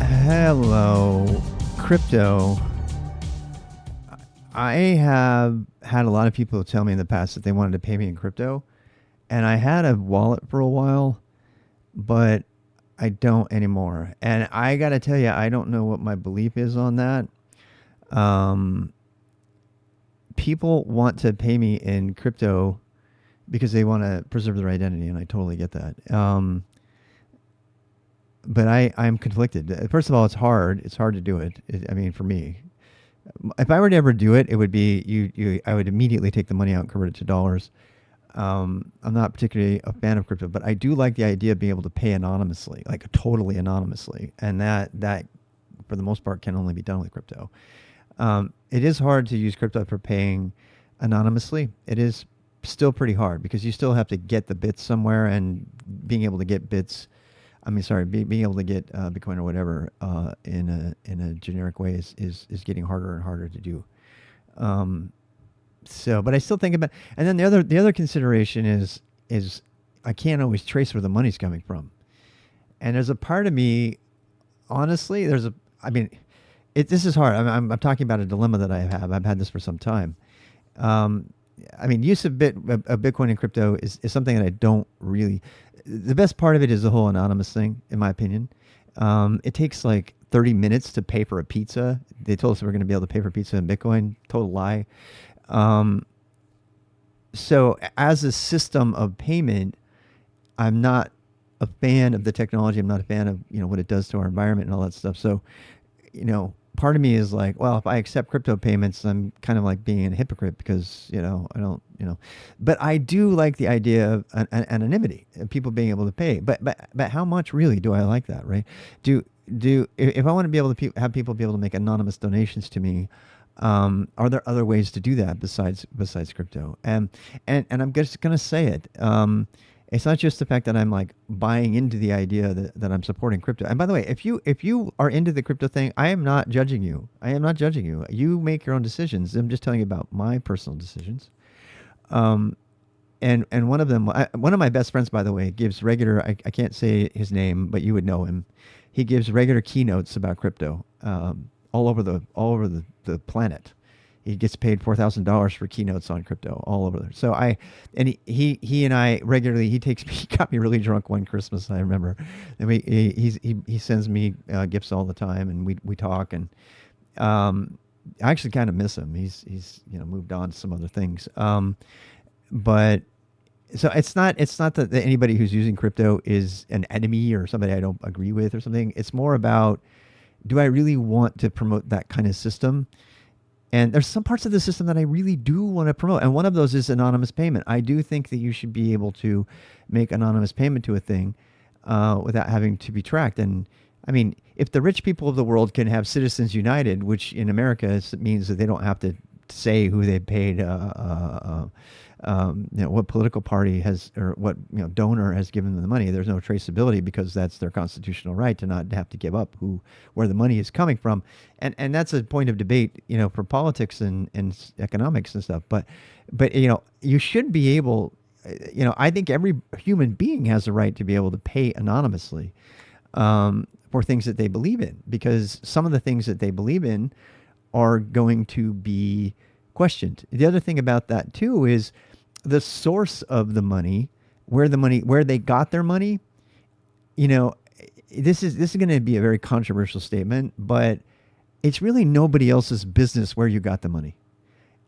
Hello, crypto. I have had a lot of people tell me in the past that they wanted to pay me in crypto, and I had a wallet for a while, but I don't anymore. And I got to tell you, I don't know what my belief is on that. Um, People want to pay me in crypto because they want to preserve their identity, and I totally get that. But I'm conflicted. First of all, it's hard. It's hard to do it. I mean, for me, if I were to ever do it, it would be you. I would immediately take the money out and convert it to dollars. I'm not particularly a fan of crypto, but I do like the idea of being able to pay anonymously, like totally anonymously, and that for the most part can only be done with crypto. It is hard to use crypto for paying anonymously. It is still pretty hard because you still have to get the bits somewhere, and being able to get bits. I mean, sorry, being able to get Bitcoin or whatever in a generic way is getting harder and harder to do. Um, so, but I still think about. And then the other consideration is I can't always trace where the money's coming from. And there's a part of me, honestly, I mean, this is hard. I'm talking about a dilemma that I have. I've had this for some time. Um, I mean, use of Bitcoin and crypto is something that I don't really. The best part of it is the whole anonymous thing, in my opinion. It takes like 30 minutes to pay for a pizza. They told us we were going to be able to pay for pizza in Bitcoin. Total lie. Um, so as a system of payment, I'm not a fan of the technology. I'm not a fan of what it does to our environment and all that stuff. So part of me is like, well, if I accept crypto payments, I'm kind of like being a hypocrite because I don't but I do like the idea of anonymity and people being able to pay. But how much really do I like that? Right? Do if I want to be able to have people be able to make anonymous donations to me, are there other ways to do that besides crypto? And I'm just gonna say it. It's not just the fact that I'm like buying into the idea that I'm supporting crypto. And by the way, if you are into the crypto thing, I am not judging you. I am not judging you. You make your own decisions. I'm just telling you about my personal decisions. Um, and one of my best friends, by the way, gives regular. I can't say his name, but you would know him. He gives regular keynotes about crypto all over the planet. He gets paid $4,000 for keynotes on crypto all over there. So he and I regularly, he got me really drunk one Christmas, I remember. And he sends me gifts all the time, and we talk, and I actually kind of miss him. He's moved on to some other things. But so it's not that anybody who's using crypto is an enemy or somebody I don't agree with or something. It's more about, do I really want to promote that kind of system? And there's some parts of the system that I really do want to promote. And one of those is anonymous payment. I do think that you should be able to make anonymous payment to a thing without having to be tracked. And I mean, if the rich people of the world can have Citizens United, which in America means that they don't have to say who they paid, what political party has, or what donor has given them the money. There's no traceability because that's their constitutional right to not have to give up where the money is coming from, and that's a point of debate, for politics and economics and stuff. But you should be able, I think every human being has a right to be able to pay anonymously for things that they believe in, because some of the things that they believe in are going to be questioned. The other thing about that too is the source of the money, where they got their money. This is going to be a very controversial statement, but it's really nobody else's business where you got the money.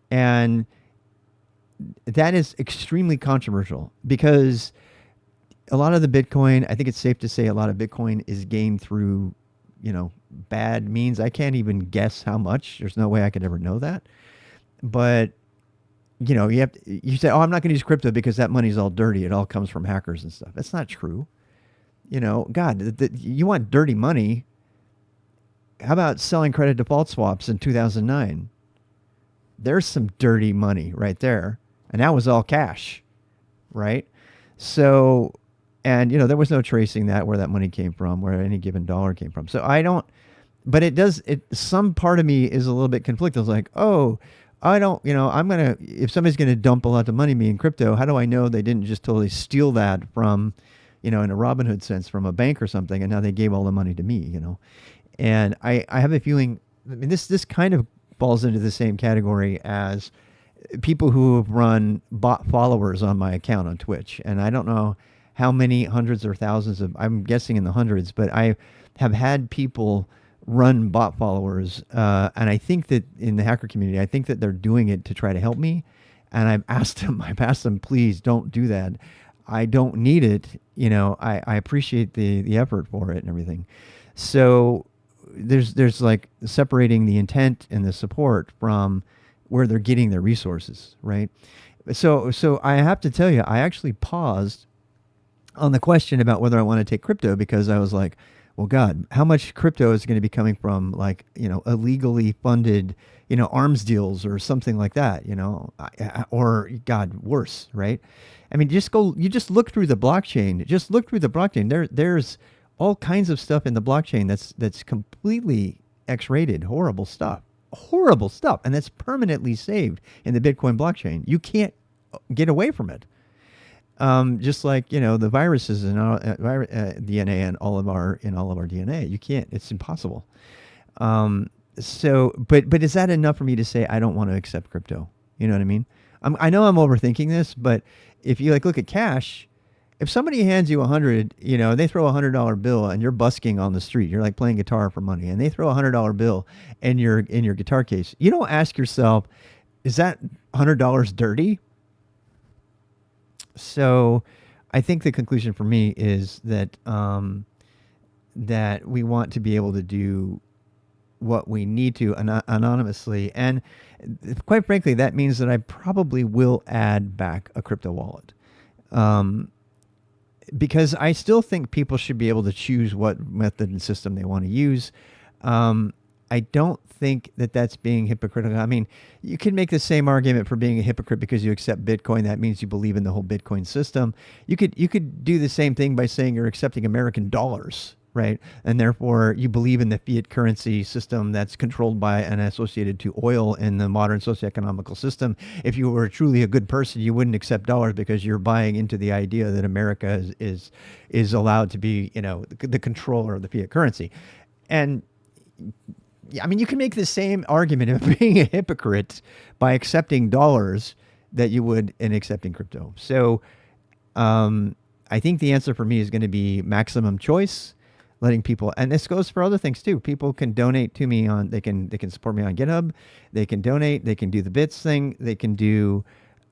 And that is extremely controversial because a lot of the Bitcoin, I think it's safe to say a lot of Bitcoin is gained through, bad means. I can't even guess how much. There's no way I could ever know that. But, you say, oh, I'm not going to use crypto because that money's all dirty. It all comes from hackers and stuff. That's not true. God, you want dirty money. How about selling credit default swaps in 2009? There's some dirty money right there. And that was all cash, right? So, and there was no tracing where that money came from, where any given dollar came from. So but some part of me is a little bit conflicted. It's like, oh, I don't, if somebody's going to dump a lot of money me in crypto, how do I know they didn't just totally steal that from, in a Robin Hood sense, from a bank or something, and now they gave all the money to me, And I have a feeling, I mean, this kind of falls into the same category as people who have run bot followers on my account on Twitch. And I don't know how many hundreds or thousands of, I'm guessing in the hundreds, but I have had people run bot followers. And I think that in the hacker community, I think that they're doing it to try to help me. And I've asked them, please don't do that. I don't need it. You know, I appreciate the effort for it and everything. So there's like separating the intent and the support from where they're getting their resources, right? So I have to tell you, I actually paused on the question about whether I want to take crypto because I was like, well, God, how much crypto is going to be coming from like, you know, illegally funded, you know, arms deals or something like that, you know, or God, worse, right? I mean, you just look through the blockchain, just look through the blockchain. There's all kinds of stuff in the blockchain that's completely X-rated, horrible stuff, and that's permanently saved in the Bitcoin blockchain. You can't get away from it. Just like, you know, the viruses in our DNA and all of our DNA, you can't. It's impossible. But is that enough for me to say I don't want to accept crypto? You know what I mean? I know I'm overthinking this, but if you like look at cash, if somebody hands you 100, you know, they throw $100 bill and you're busking on the street, you're like playing guitar for money, and they throw $100 bill in your guitar case, you don't ask yourself, is that $100 dirty? So I think the conclusion for me is that that we want to be able to do what we need to anonymously. And quite frankly, that means that I probably will add back a crypto wallet. Because I still think people should be able to choose what method and system they want to use. I don't think that that's being hypocritical. I mean, you can make the same argument for being a hypocrite because you accept Bitcoin. That means you believe in the whole Bitcoin system. You could do the same thing by saying you're accepting American dollars, right? And therefore you believe in the fiat currency system that's controlled by and associated to oil in the modern socioeconomical system. If you were truly a good person, you wouldn't accept dollars because you're buying into the idea that America is allowed to be, you know, the controller of the fiat currency. And I mean, you can make the same argument of being a hypocrite by accepting dollars that you would in accepting crypto. So I think the answer for me is going to be maximum choice, letting people, and this goes for other things too. People can donate to me they can support me on GitHub. They can donate. They can do the bits thing. They can do,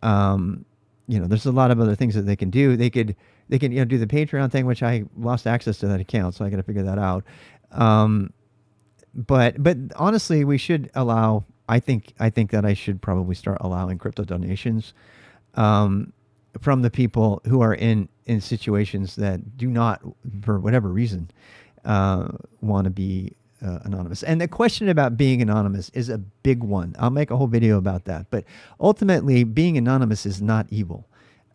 you know, there's a lot of other things that they can do. They can, you know, do the Patreon thing, which I lost access to that account, so I got to figure that out. But honestly, we should allow. I think that I should probably start allowing crypto donations from the people who are in situations that do not, for whatever reason, want to be anonymous. And the question about being anonymous is a big one. I'll make a whole video about that. But ultimately, being anonymous is not evil.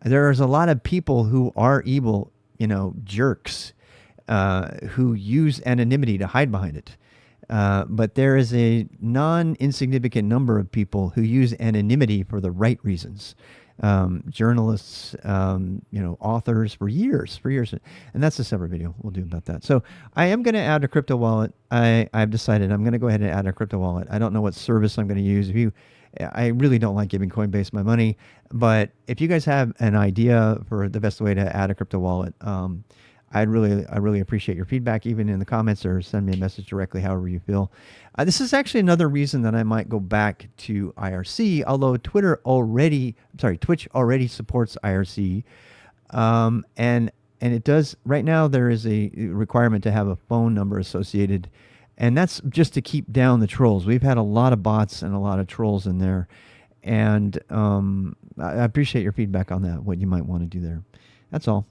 There's a lot of people who are evil, you know, jerks who use anonymity to hide behind it. But there is a non-insignificant number of people who use anonymity for the right reasons. Journalists, you know, authors for years, and that's a separate video we'll do about that. So I am going to add a crypto wallet. I've decided I'm going to go ahead and add a crypto wallet. I don't know what service I'm going to use. I really don't like giving Coinbase my money, but if you guys have an idea for the best way to add a crypto wallet, I really appreciate your feedback, even in the comments, or send me a message directly, however you feel. This is actually another reason that I might go back to IRC, although Twitch already supports IRC, and it does right now. There is a requirement to have a phone number associated, and that's just to keep down the trolls. We've had a lot of bots and a lot of trolls in there, and I appreciate your feedback on that. What you might want to do there. That's all.